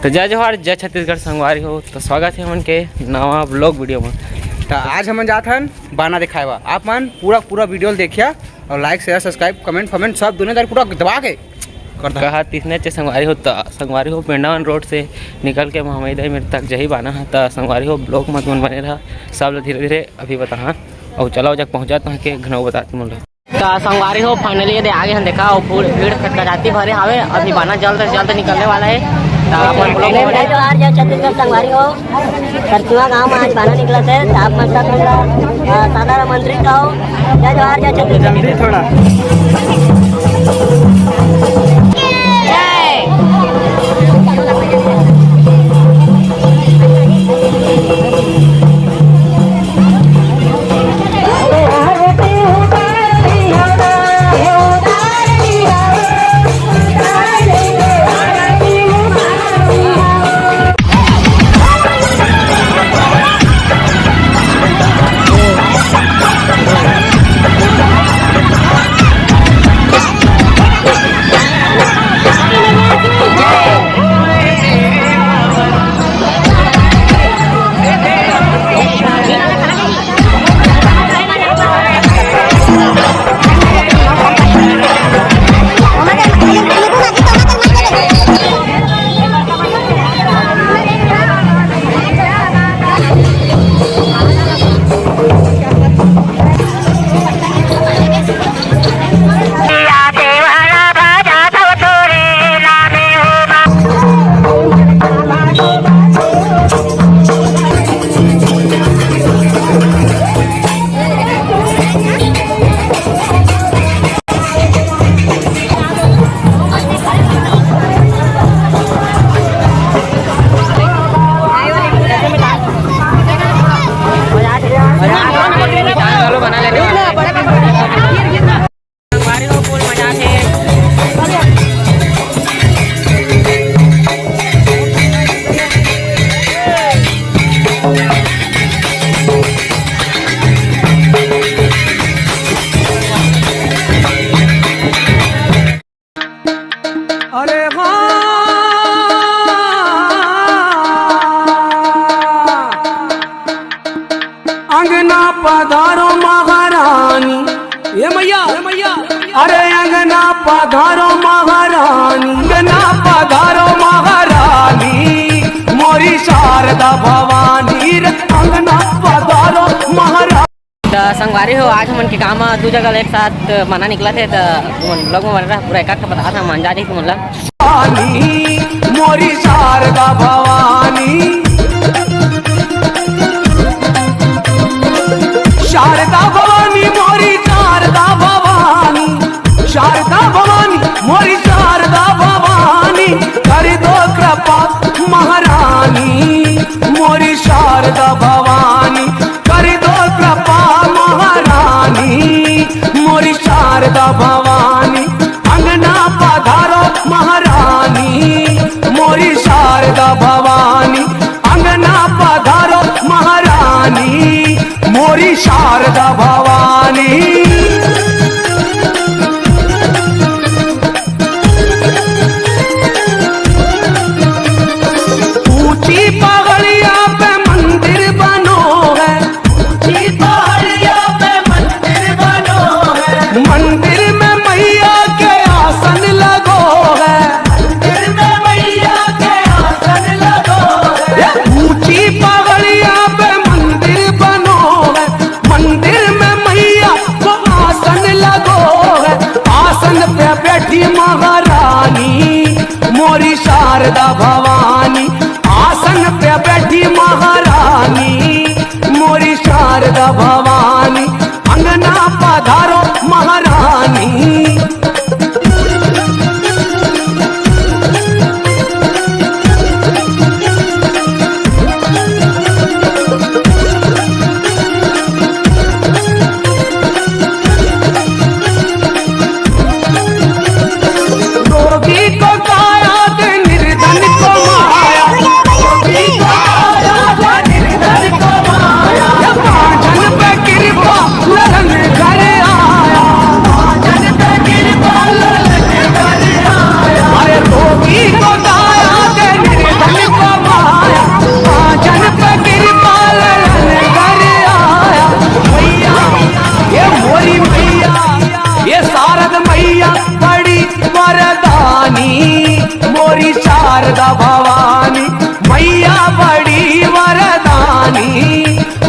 तो जय जवाहर जय छत्तीसगढ़ संगवारी हो। तो स्वागत है मन के नवा ब्लॉग वीडियो में। तो आज हम जात हन बाना दिखाएवा। आप मन पूरा वीडियो देखिया और लाइक शेयर सब्सक्राइब कमेंट सब दुनियादारी पूरा दबा के कहा तीसने चे संगवारी हो। तो संगवारी हो पेंडावन रोड से निकल के महामैदाई मेरे तक जही बाना है। तो संगवारी हो ब्लॉग मत मन बने रहा सब धीरे धीरे अभी बता और चलाओ जब पहुँचा तो के घनौ बताती मुझे। तो संगवारी हो फाइनली ये आगे हम देखा और भीड़ खटखटाती भरे हवे। अभी बाना जल्द से जल्द निकलने वाला है। छत्तीसगढ़ संगवारी हो करचुआ गाँव में आज बाना निकला थे। आप साधारण मंत्री का हो। जय जवाहर जय छत्तीसगढ़। थोड़ा अंगना पधारो महारानी ये मैया अरे अंगना पधारो महारानी अंगना पधारो महारानी मोरी शारदा भवानी अंगना पधारो महारानी। तो संगवारी हो आज हमन के काम दो जगह एक साथ मना निकला थे। तो लोग में बन रहा पूरा एक बता था मान जा तो मतलब मोरी शारदा भवानी शारदा भवानी मोरी शारदा भवानी शारदा भवानी मोरी शारदा भवानी कर दो कृपा महारानी मोरी शारदा भवानी कर दो कृपा महारानी मोरी शारदा भवानी अंगना पधारो महारानी मोरी शारदा भवानी शारदा भवानी मैया बड़ी वरदानी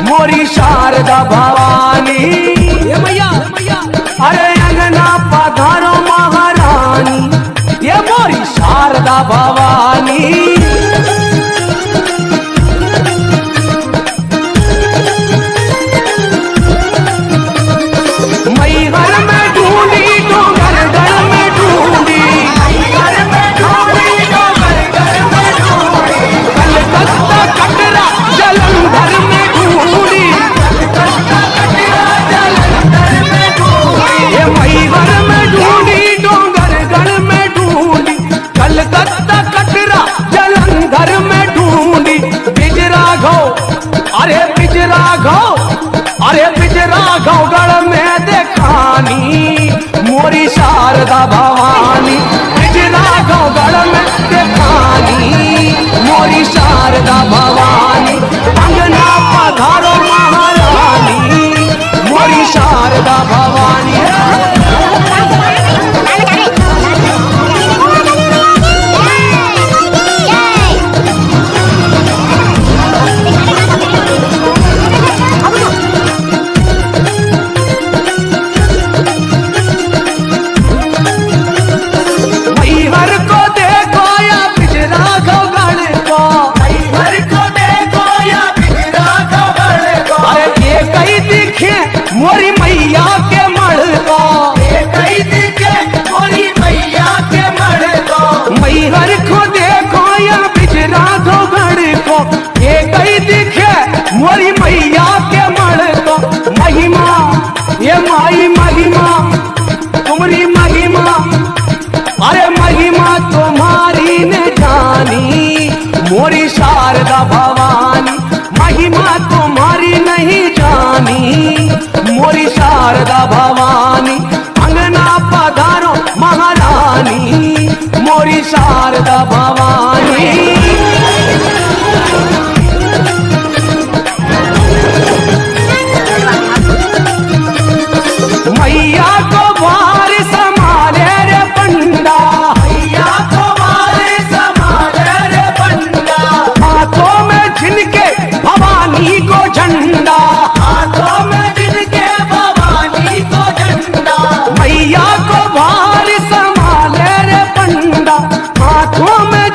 मोरी शारदा भवानी ये मैया अरे अंगना पधारो महारानी ये मोरी शारदा भवानी मैहर में ढूंढी डोंगरगढ़ में ढूंढी कलकत्ता कटरा जलंधर में ढूंढी ये मैहर में ढूंढी डोंगरगढ़ में ढूंढी कलकत्ता कटरा जलंधर में ढूंढी बिजरा घो अरे बिजरा घो अरे बिजरा घोगढ़ में देखानी मोरी शारदा भवानी बिजरा घोगढ़ में देखानी मोरी शारदा भवानी अंगना पधारो महारानी मोरी शारदा भवानी मैहर को देखो या बिजरा घोगढ़ को मैहर को देखो या बिजरा घोगढ़ को अरे ये कहीं दिखे मोरी मैया के मढ़ को ये कहीं दिखे मोरी मैया के मढ़ को मैहर को देखो या बिजरा घोगढ़ को ये कहीं दिखे मोरी मैया के मढ़ को महिमा ये माई महिमा तुम्हारी महिमा अरे महिमा तुम्हारी ने जानी मोरी शारदा भवानी महिमा तुम्हारी नहीं जानी मोरी शारदा भवानी अंगना पधारो महारानी मोरी शारदा भवानी मैया को भार संभाले रे पंडा मैया को भार संभाले रे पंडा हाथों में जिनके भवानी को झंडा हाथों में जिनके भवानी को झंडा मैया को भार संभाले रे पंडा हाथों में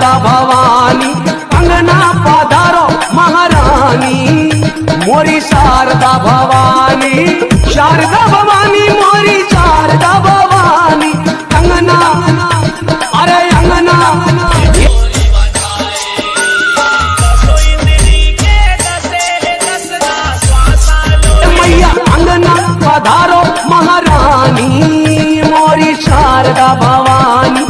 शारदा भवानी अंगना पधारो महारानी मोरी शारदा भवानी मोरी शारदा भवानी अंगना अरे अंगना मैया अंगना पधारो महारानी मोरी शारदा भवानी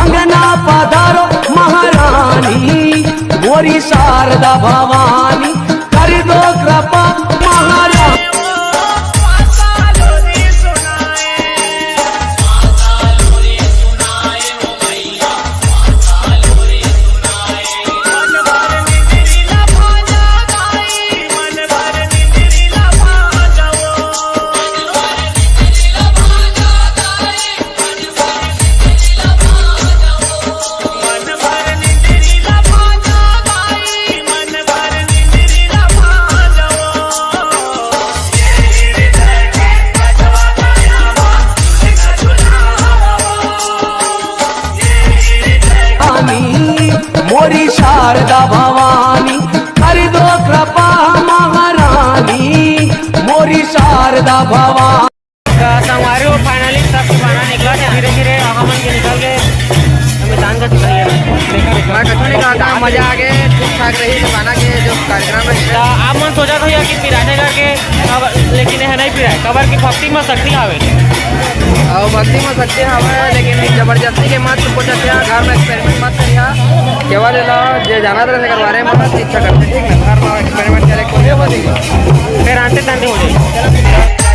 अंगना पधारो महारानी मोरी शारदा भवानी कर दो कृपा महारानी मोरी शारदा भवानी कर दो कृपा महारानी मोरी शारदा भवानी। संगवारी हो फाइनली सब बाना निकला है धीरे धीरे हम के निकल गए मैदान का निकल गए मैं कछु नहीं कहा था मजा आ गए ठीक ठाक रही बाना के जो कार्यक्रम है आप मन सोचा था कि पिराने करके लेकिन है नहीं पिराए कबर की भक्ति में शक्ति आवे और भक्ति में सकते हमें लेकिन जबरदस्ती के मत कुछ घर में एक्सपेरिमेंट मत करिए केवल जो जाना था करवा रहे हैं इच्छा करते ठीक है घर में एक्सपेरिमेंट करे फिर आते हो जाए।